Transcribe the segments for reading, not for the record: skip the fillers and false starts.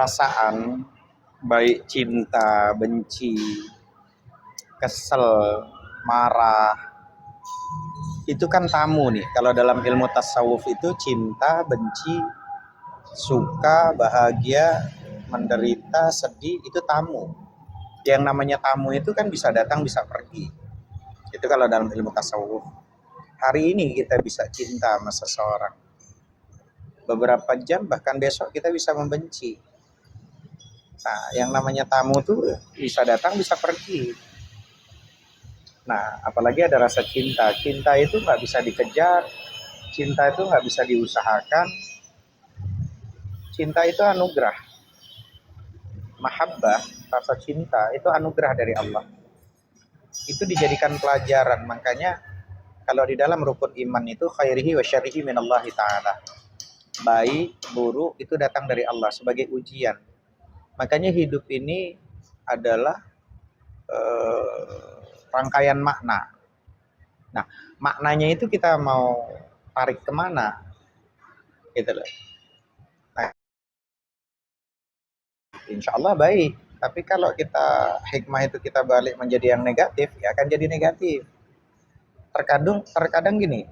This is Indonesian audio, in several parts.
perasaan baik cinta, benci, kesel, marah, itu kan tamu nih. Kalau dalam ilmu tasawuf itu cinta, benci, suka, bahagia, menderita, sedih, itu tamu. Yang namanya tamu itu kan bisa datang, bisa pergi. Itu kalau dalam ilmu tasawuf. Hari ini kita bisa cinta sama seseorang. Beberapa jam bahkan besok kita bisa membenci. Nah, yang namanya tamu tuh bisa datang, bisa pergi. Nah, apalagi ada rasa cinta. Cinta itu nggak bisa dikejar. Cinta itu nggak bisa diusahakan. Cinta itu anugerah. Mahabbah, rasa cinta itu anugerah dari Allah. Itu dijadikan pelajaran. Makanya kalau di dalam rukun iman itu khairihi wa syarrihi minallahi ta'ala. Baik, buruk itu datang dari Allah sebagai ujian. Makanya hidup ini adalah rangkaian makna. Nah, maknanya itu kita mau tarik kemana? Gitu loh. Nah, insya Allah baik. Tapi kalau kita hikmah itu kita balik menjadi yang negatif, ya akan jadi negatif. Terkadang gini,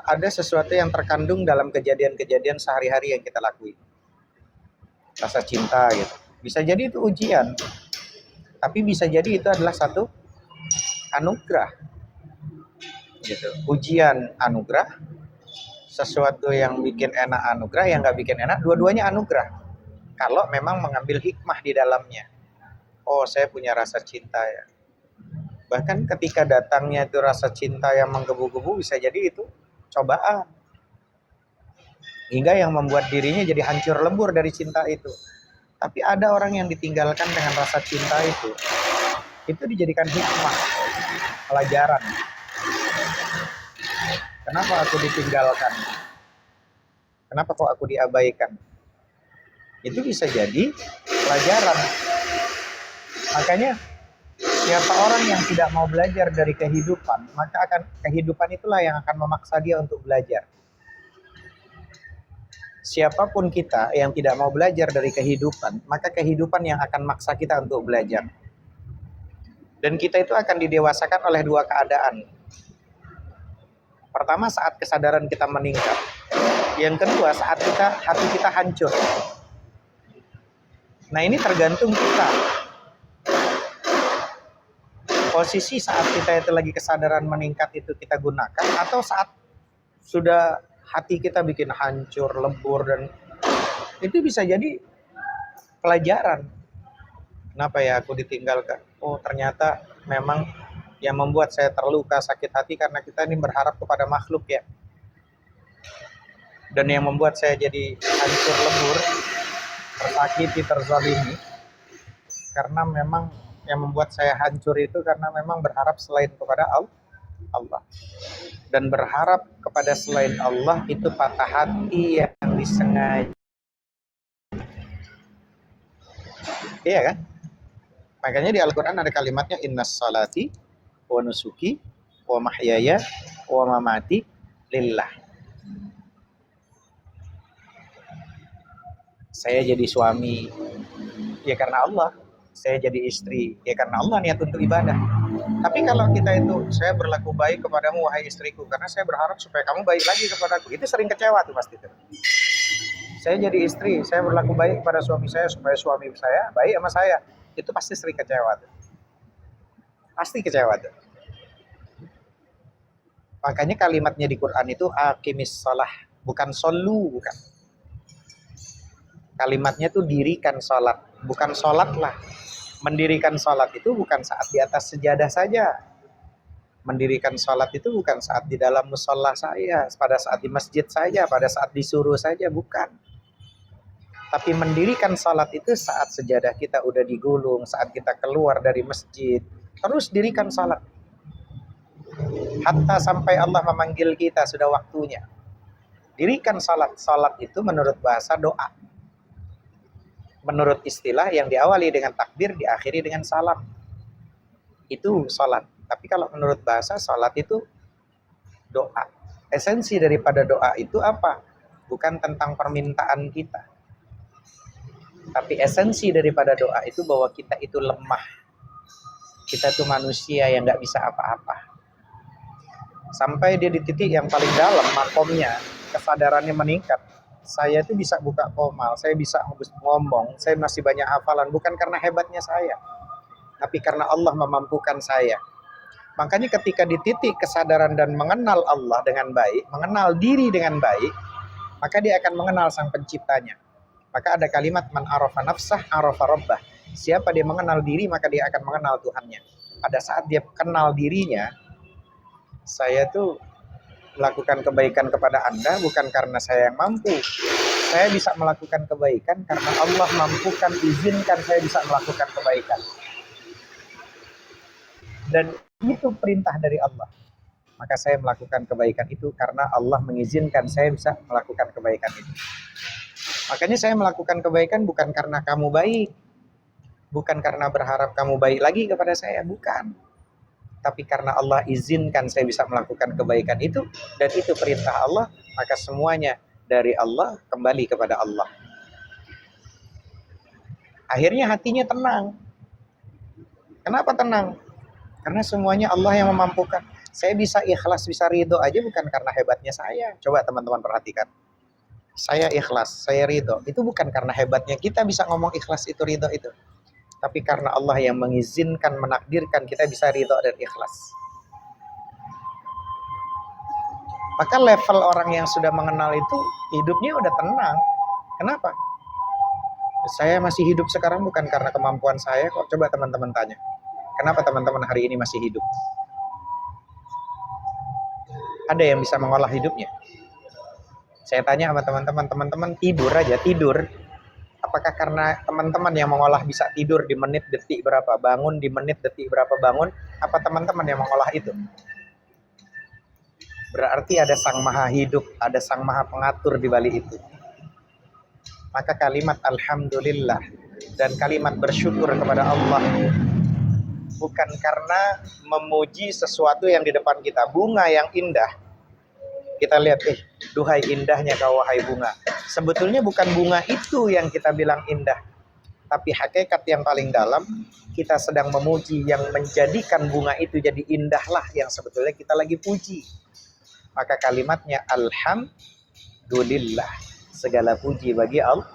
ada sesuatu yang terkandung dalam kejadian-kejadian sehari-hari yang kita lakuin. Rasa cinta gitu. Bisa jadi itu ujian, tapi bisa jadi itu adalah satu anugerah. Gitu. Ujian anugerah, sesuatu yang bikin enak anugerah, yang nggak bikin enak, dua-duanya anugerah. Kalau memang mengambil hikmah di dalamnya. Oh, saya punya rasa cinta ya. Bahkan ketika datangnya itu rasa cinta yang menggebu-gebu, bisa jadi itu cobaan. Hingga yang membuat dirinya jadi hancur lebur dari cinta itu. Tapi ada orang yang ditinggalkan dengan rasa cinta itu dijadikan hikmah, pelajaran. Kenapa aku ditinggalkan? Kenapa kok aku diabaikan? Itu bisa jadi pelajaran. Makanya siapa orang yang tidak mau belajar dari kehidupan, maka kehidupan itulah yang akan memaksa dia untuk belajar. Siapapun kita yang tidak mau belajar dari kehidupan, maka kehidupan yang akan maksa kita untuk belajar. Dan kita itu akan didewasakan oleh dua keadaan. Pertama, saat kesadaran kita meningkat. Yang kedua, saat hati kita hancur. Nah, ini tergantung kita. Posisi saat kita itu lagi kesadaran meningkat itu kita gunakan, atau saat sudah hati kita bikin hancur, lebur, dan itu bisa jadi pelajaran. Kenapa ya aku ditinggalkan? Oh, ternyata memang yang membuat saya terluka, sakit hati karena kita ini berharap kepada makhluk ya. Dan yang membuat saya jadi hancur lebur, tersakiti, terzalimi, karena memang yang membuat saya hancur itu karena memang berharap selain kepada Allah. Dan berharap kepada selain Allah itu patah hati yang disengaja. Iya kan? Makanya di Al-Quran ada kalimatnya innas salati wa nusuki wa mahyaya wa mamati lillah. Saya jadi suami ya karena Allah, saya jadi istri ya karena Allah, niat untuk ibadah. Tapi kalau kita itu, saya berlaku baik kepadamu wahai istriku karena saya berharap supaya kamu baik lagi kepadaku, itu sering kecewa tuh pasti tuh. Saya jadi istri, saya berlaku baik kepada suami saya supaya suami saya baik sama saya, itu pasti sering kecewa tuh. Pasti kecewa tuh. Makanya kalimatnya di Quran itu aqimis shalah, bukan solu, bukan. Kalimatnya tuh dirikan sholat, bukan sholat lah. Mendirikan sholat itu bukan saat di atas sejadah saja. Mendirikan sholat itu bukan saat di dalam musola saya, pada saat di masjid saja, pada saat disuruh saja, bukan. Tapi mendirikan sholat itu saat sejadah kita udah digulung, saat kita keluar dari masjid, terus dirikan sholat. Hatta sampai Allah memanggil kita, sudah waktunya. Dirikan sholat. Sholat itu menurut bahasa doa. Menurut istilah yang diawali dengan takbir, diakhiri dengan salam. Itu sholat. Tapi kalau menurut bahasa, sholat itu doa. Esensi daripada doa itu apa? Bukan tentang permintaan kita. Tapi esensi daripada doa itu bahwa kita itu lemah. Kita itu manusia yang nggak bisa apa-apa. Sampai dia di titik yang paling dalam makomnya, kesadarannya meningkat. Saya itu bisa buka komal, saya bisa ngomong, saya masih banyak hafalan. Bukan karena hebatnya saya, tapi karena Allah memampukan saya. Makanya ketika di titik kesadaran dan mengenal Allah dengan baik, mengenal diri dengan baik, maka dia akan mengenal sang penciptanya. Maka ada kalimat man arafa nafsah arafa rabbah. Siapa dia mengenal diri, maka dia akan mengenal Tuhannya. Pada saat dia kenal dirinya, saya tuh melakukan kebaikan kepada Anda bukan karena saya yang mampu. Saya bisa melakukan kebaikan karena Allah mampukan, izinkan saya bisa melakukan kebaikan. Dan itu perintah dari Allah. Maka saya melakukan kebaikan itu karena Allah mengizinkan saya bisa melakukan kebaikan itu. Makanya saya melakukan kebaikan bukan karena kamu baik, bukan karena berharap kamu baik lagi kepada saya, bukan. Tapi karena Allah izinkan saya bisa melakukan kebaikan itu, dan itu perintah Allah, maka semuanya dari Allah kembali kepada Allah. Akhirnya hatinya tenang. Kenapa tenang? Karena semuanya Allah yang memampukan. Saya bisa ikhlas, bisa ridho aja bukan karena hebatnya saya. Coba teman-teman perhatikan. Saya ikhlas, saya ridho. Itu bukan karena hebatnya kita bisa ngomong ikhlas itu, ridho itu. Tapi karena Allah yang mengizinkan, menakdirkan kita bisa ridho dan ikhlas. Maka level orang yang sudah mengenal itu, hidupnya udah tenang. Kenapa? Saya masih hidup sekarang bukan karena kemampuan saya kok. Coba teman-teman tanya. Kenapa teman-teman hari ini masih hidup? Ada yang bisa mengolah hidupnya? Saya tanya sama teman-teman, teman-teman tidur aja, tidur. Apakah karena teman-teman yang mengolah bisa tidur di menit detik berapa, bangun di menit detik berapa bangun, apa teman-teman yang mengolah itu? Berarti ada sang maha hidup, ada sang maha pengatur di balik itu. Maka kalimat alhamdulillah dan kalimat bersyukur kepada Allah bukan karena memuji sesuatu yang di depan kita. Bunga yang indah, kita lihat, duhai indahnya kau wahai bunga. Sebetulnya bukan bunga itu yang kita bilang indah, tapi hakikat yang paling dalam, kita sedang memuji yang menjadikan bunga itu jadi indahlah yang sebetulnya kita lagi puji. Maka kalimatnya alhamdulillah, segala puji bagi Allah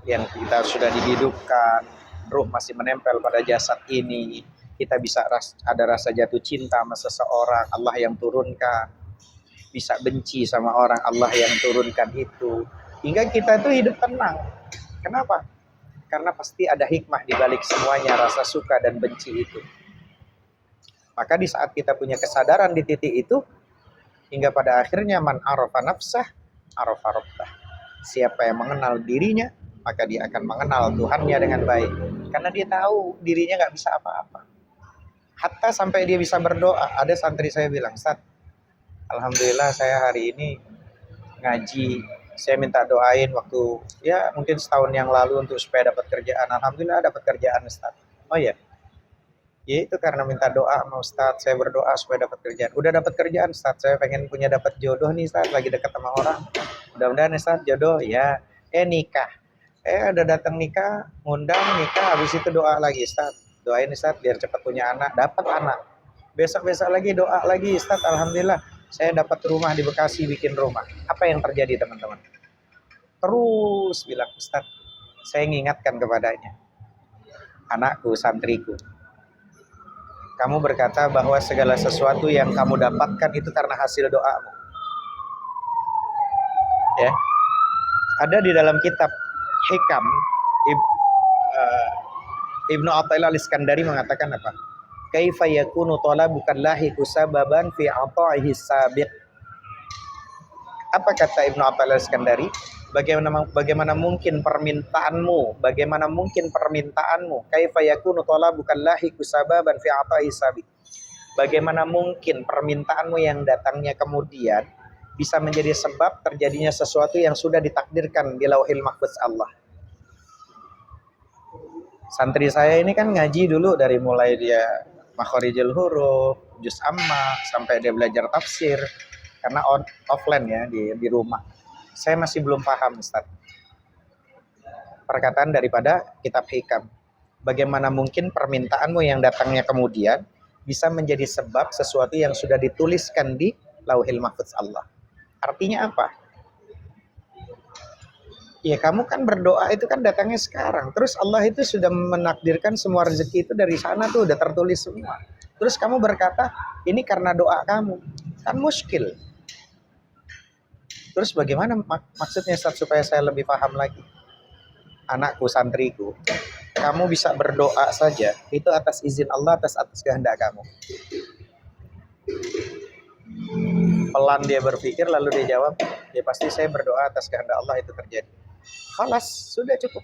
yang kita sudah dihidupkan, ruh masih menempel pada jasad ini, kita bisa ada rasa jatuh cinta sama seseorang, Allah yang turunkan. Bisa benci sama orang, Allah yang turunkan itu. Hingga kita tuh hidup tenang. Kenapa? Karena pasti ada hikmah di balik semuanya, rasa suka dan benci itu. Maka di saat kita punya kesadaran di titik itu, hingga pada akhirnya man arafa nafsah, arafa rabbah. Siapa yang mengenal dirinya, maka dia akan mengenal Tuhannya dengan baik. Karena dia tahu dirinya gak bisa apa-apa. Hatta sampai dia bisa berdoa. Ada santri saya bilang, Ustaz, alhamdulillah saya hari ini ngaji, saya minta doain waktu ya mungkin setahun yang lalu untuk supaya dapat kerjaan. Alhamdulillah dapat kerjaan Ustaz. Oh ya, ya itu karena minta doa sama Ustaz, saya berdoa supaya dapat kerjaan. Udah dapat kerjaan Ustaz, saya pengen punya dapat jodoh nih Ustaz, lagi dekat sama orang. Mudah-mudahan Ustaz jodoh ya. Nikah. Udah datang nikah, ngundang nikah, habis itu doa lagi Ustaz. Doain Ustaz biar cepat punya anak, dapat anak. Besok-besok lagi doa lagi Ustaz, alhamdulillah saya dapat rumah di Bekasi, bikin rumah. Apa yang terjadi teman-teman? Terus bilang, Ustaz, saya mengingatkan kepadanya, anakku, santriku, kamu berkata bahwa segala sesuatu yang kamu dapatkan itu karena hasil doamu. Ya, ada di dalam kitab Hikam, Ibnu Athaillah Al-Iskandari mengatakan apa? Kaifa yakunu talabukallahi kusababan fi ata'ihi sabiq. Apa kata Ibnu Athaillah Al-Iskandari? Bagaimana mungkin permintaanmu? Bagaimana mungkin permintaanmu? Kaifa yakunu talabukallahi kusababan fi ata'ihi sabiq. Bagaimana mungkin permintaanmu yang datangnya kemudian bisa menjadi sebab terjadinya sesuatu yang sudah ditakdirkan di Lauhil Mahfuz Allah. Santri saya ini kan ngaji dulu dari mulai dia makhorijul huruf, juz amma, sampai dia belajar tafsir. Karena offline ya di rumah. Saya masih belum paham Ustaz. perkataan daripada kitab hikam. Bagaimana mungkin permintaanmu yang datangnya kemudian bisa menjadi sebab sesuatu yang sudah dituliskan di Lauhil Mahfuz Allah. Artinya apa? Ya kamu kan berdoa itu kan datangnya sekarang. Terus Allah itu sudah menakdirkan semua rezeki itu dari sana tuh udah tertulis semua. Terus kamu berkata, ini karena doa kamu. Kan muskil. Terus bagaimana maksudnya Ustaz, supaya saya lebih paham lagi? Anakku, santriku, kamu bisa berdoa saja, itu atas izin Allah, atas kehendak kamu. Pelan dia berpikir, lalu dia jawab, ya pasti saya berdoa atas kehendak Allah itu terjadi. Khalas, sudah cukup.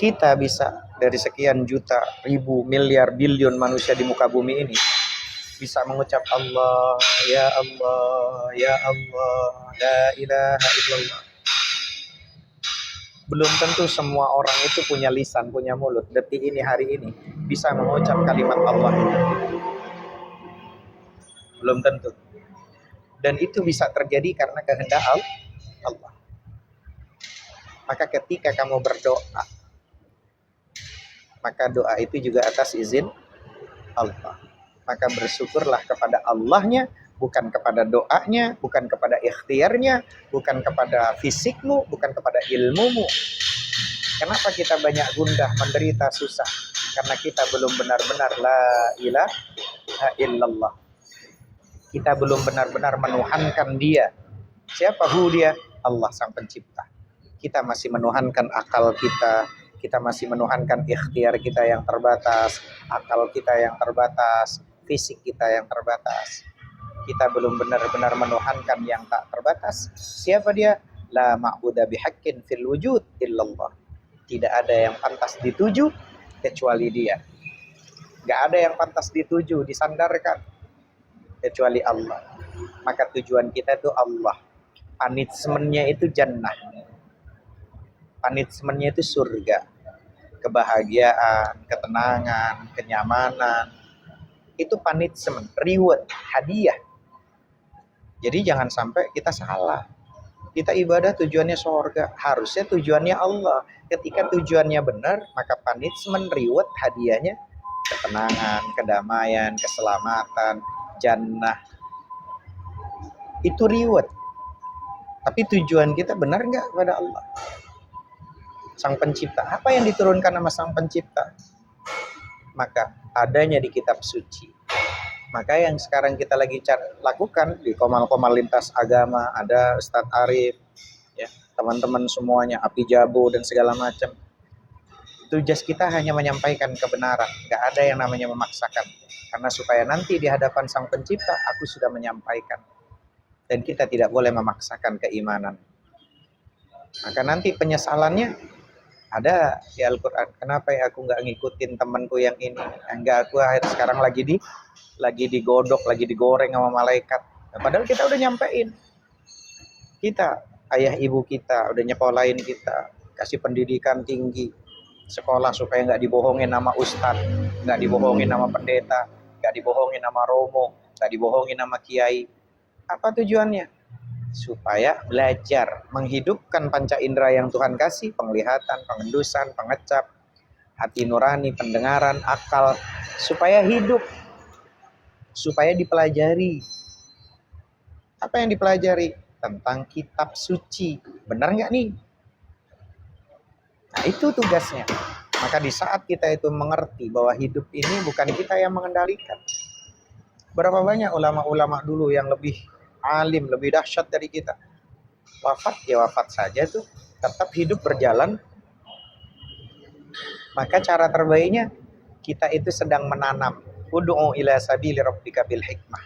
Kita bisa dari sekian juta, ribu, miliar, bilion manusia di muka bumi ini bisa mengucap Allah, ya Allah, ya Allah, la ilaha illallah. Belum tentu semua orang itu punya lisan, punya mulut. Detik ini, hari ini bisa mengucap kalimat Allah itu. Belum tentu. Dan itu bisa terjadi karena kehendak Allah. Maka ketika kamu berdoa, maka doa itu juga atas izin Allah. Maka bersyukurlah kepada Allahnya, bukan kepada doanya, bukan kepada ikhtiarnya, bukan kepada fisikmu, bukan kepada ilmumu. Kenapa kita banyak gundah, menderita, susah? Karena kita belum benar-benar la ilaha illallah. Kita belum benar-benar menuhankan dia. Siapa dia? Allah sang pencipta. Kita masih menuhankan akal kita masih menuhankan ikhtiar kita yang terbatas, akal kita yang terbatas, fisik kita yang terbatas. Kita belum benar-benar menuhankan yang tak terbatas. Siapa dia? La ma'budu bihaqqin fil wujud illallah. Tidak ada yang pantas dituju kecuali dia. Gak ada yang pantas dituju, disandarkan kecuali Allah. Maka tujuan kita itu Allah. Punishment-nya itu jannah. Punishment-nya itu surga. Kebahagiaan, ketenangan, kenyamanan. Itu punishment, reward, hadiah. Jadi jangan sampai kita salah. Kita ibadah tujuannya surga, harusnya tujuannya Allah. Ketika tujuannya benar, maka punishment, reward, hadiahnya ketenangan, kedamaian, keselamatan, jannah. Itu reward. Tapi tujuan kita benar nggak kepada Allah? Sang pencipta. Apa yang diturunkan sama sang pencipta? Maka adanya di kitab suci. Maka yang sekarang kita lagi lakukan di komal-komal lintas agama, ada Ustadz Arif, ya, teman-teman semuanya, Api Jabo dan segala macam. Tugas kita hanya menyampaikan kebenaran, nggak ada yang namanya memaksakan. Karena supaya nanti di hadapan sang pencipta, aku sudah menyampaikan. Dan kita tidak boleh memaksakan keimanan. Maka nanti penyesalannya ada di Al-Quran. Kenapa ya aku nggak ngikutin temanku yang ini? Enggak, aku sekarang lagi digodok, lagi digoreng sama malaikat. Nah, padahal kita udah nyampein. Kita, ayah ibu kita, udah nyekolahin kita, kasih pendidikan tinggi, sekolah supaya nggak dibohongin nama ustadz, nggak dibohongin nama pendeta, nggak dibohongin nama romo, nggak dibohongin nama kiai. Apa tujuannya? Supaya belajar menghidupkan panca indera yang Tuhan kasih, penglihatan, pengendusan, pengecap, hati nurani, pendengaran, akal, supaya hidup, supaya dipelajari. Apa yang dipelajari? Tentang kitab suci. Benar nggak nih? Nah, itu tugasnya. Maka di saat kita itu mengerti bahwa hidup ini bukan kita yang mengendalikan. Berapa banyak ulama-ulama dulu yang lebih alim, lebih dahsyat dari kita. Wafat ya wafat saja tuh, tetap hidup berjalan. Maka cara terbaiknya kita itu sedang menanam. Ud'u ila sabili rabbika bil hikmah.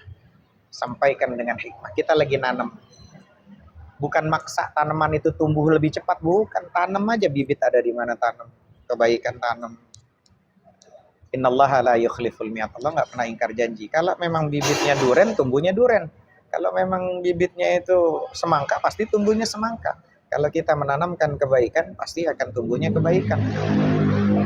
Sampaikan dengan hikmah. Kita lagi nanam. Bukan maksa tanaman itu tumbuh lebih cepat, bukan. Tanam aja, bibit ada di mana tanam. Kebaikan tanam. Innallaha la yukhliful mi'ad. Allah enggak pernah ingkar janji. Kalau memang bibitnya duren, tumbuhnya duren. Kalau memang bibitnya itu semangka, pasti tumbuhnya semangka. Kalau kita menanamkan kebaikan, pasti akan tumbuhnya kebaikan.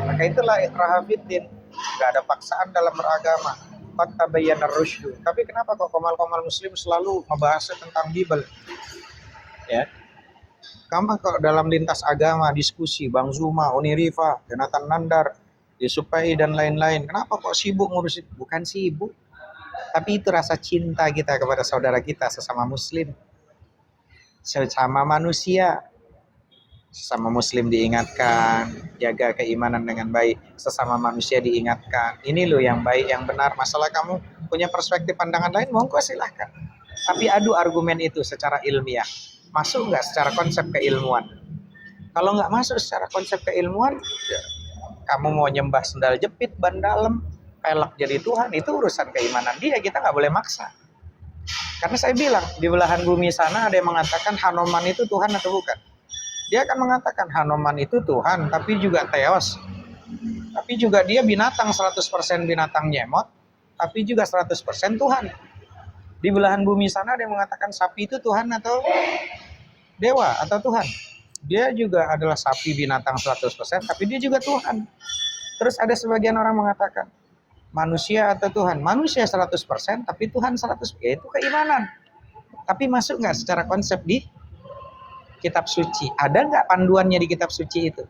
Maka itulah iqraha fiddin. Gak ada paksaan dalam beragama. Qad tabayyana ar-rusydu. Tapi kenapa kok komal-komal muslim selalu membahas tentang Bible? Ya. Kamu kok dalam lintas agama, diskusi, Bang Zuma, Uniriva, Jonathan Nandar, Yusupai dan lain-lain. Kenapa kok sibuk ngurusin? Bukan sibuk, tapi itu rasa cinta kita kepada saudara kita sesama muslim, sesama manusia. Sesama muslim diingatkan, jaga keimanan dengan baik. Sesama manusia diingatkan, ini loh yang baik, yang benar. Masalah kamu punya perspektif pandangan lain, monggo silahkan. Tapi adu argumen itu secara ilmiah. Masuk nggak secara konsep keilmuan? Kalau nggak masuk secara konsep keilmuan, ya, kamu mau nyembah sendal jepit, ban dalam, pelek jadi Tuhan, itu urusan keimanan dia, kita nggak boleh maksa. Karena saya bilang, di belahan bumi sana ada yang mengatakan Hanuman itu Tuhan atau bukan. Dia akan mengatakan Hanuman itu Tuhan, tapi juga Theos. Tapi juga dia binatang, 100% binatang nyemot, tapi juga 100% Tuhan. Di belahan bumi sana ada yang mengatakan sapi itu Tuhan atau dewa atau Tuhan. Dia juga adalah sapi binatang 100%, tapi dia juga Tuhan. Terus ada sebagian orang mengatakan manusia atau Tuhan. Manusia 100%, tapi Tuhan 100%. Ya, itu keimanan. Tapi masuk nggak secara konsep di kitab suci? Ada nggak panduannya di kitab suci itu?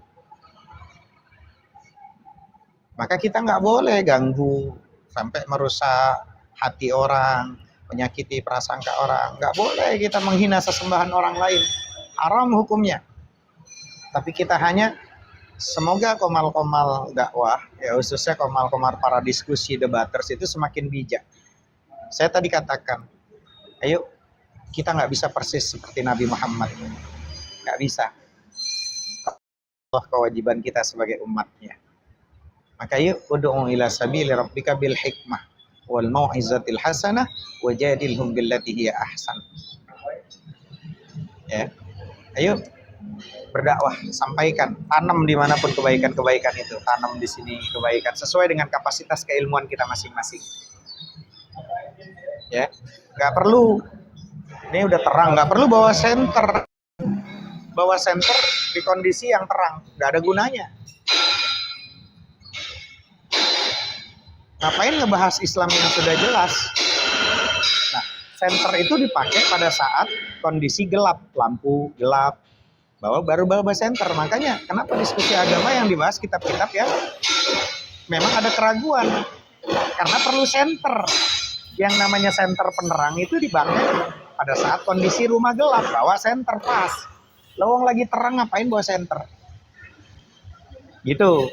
Maka kita nggak boleh ganggu sampai merusak hati orang, menyakiti prasangka orang. Nggak boleh kita menghina sesembahan orang lain. Haram hukumnya. Tapi kita hanya semoga komal-komal dakwah, ya khususnya komal-komal para diskusi debaters itu semakin bijak. Saya tadi katakan, ayo kita nggak bisa persis seperti Nabi Muhammad. Nggak bisa. Allah kewajiban kita sebagai umatnya. Maka yuk ud'u ila sabili rabbika bil hikmah wal mau'izatil hasanah wajadilhum billati hiya ahsan. Ya. Ayo berdakwah, sampaikan, tanam dimanapun kebaikan-kebaikan itu, tanam di sini kebaikan sesuai dengan kapasitas keilmuan kita masing-masing. Ya, nggak perlu. Ini udah terang, nggak perlu bawa senter di kondisi yang terang, nggak ada gunanya. Ngapain ngebahas Islam yang sudah jelas? Nah, senter itu dipakai pada saat kondisi gelap, lampu gelap, baru bawa senter. Makanya kenapa diskusi agama yang dibahas kitab-kitab ya memang ada keraguan, karena perlu senter. Yang namanya senter penerang itu dipakai pada saat kondisi rumah gelap, bawa senter pas. Lowong lagi terang ngapain bawa senter? Gitu.